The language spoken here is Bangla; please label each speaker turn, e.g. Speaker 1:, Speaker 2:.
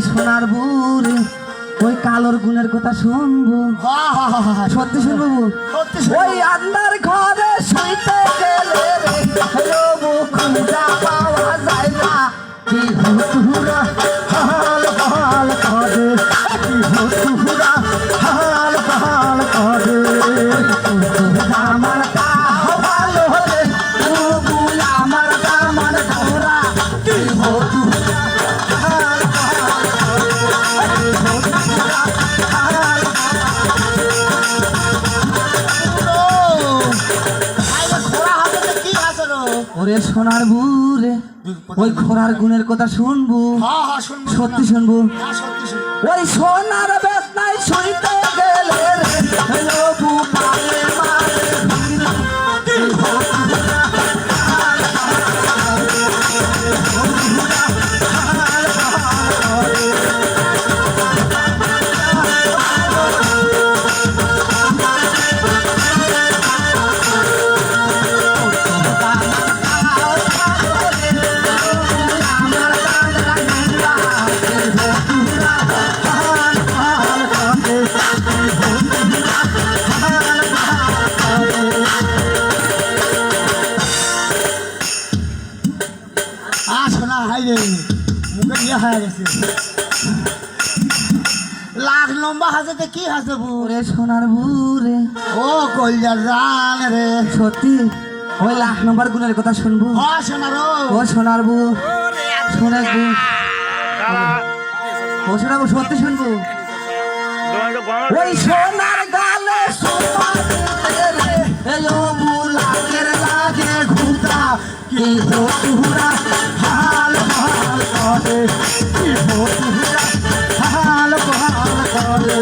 Speaker 1: সোনার বুড়ি ওই কালোর গুণের কথা শুনবো সত্যি শুনবো ওই আন্দার ঘরে শুইতে গেলে রে খুঁজা পাওয়া যায় না কি হুতুরা হাল হাল করে কি হুতুরা হাল হাল করে আমার কা ভালো রে বুল আমার কামার ধরা কি হুতুরা হাল হাল ওরে সোনার বুরে ওই ঘোড়ার গুণের কথা শুনবো সত্যি শুনবো ওই সোনার বেদনায় শুইতে গেলে লাখ লম্বা হাসে কি হাসে বুড়ে সোনার বুড়ে ও কলজার জান রে সত্যি ওই লাখ নম্বর গুণের কথা শুনবো ও সোনার বু সোনার বু ও সোনার বু সত্যি শুনবো ওই সোনার গালে লাগে ঘুরতা কি হতুরা হাল হাল করে কি হতুরা হাল হাল করে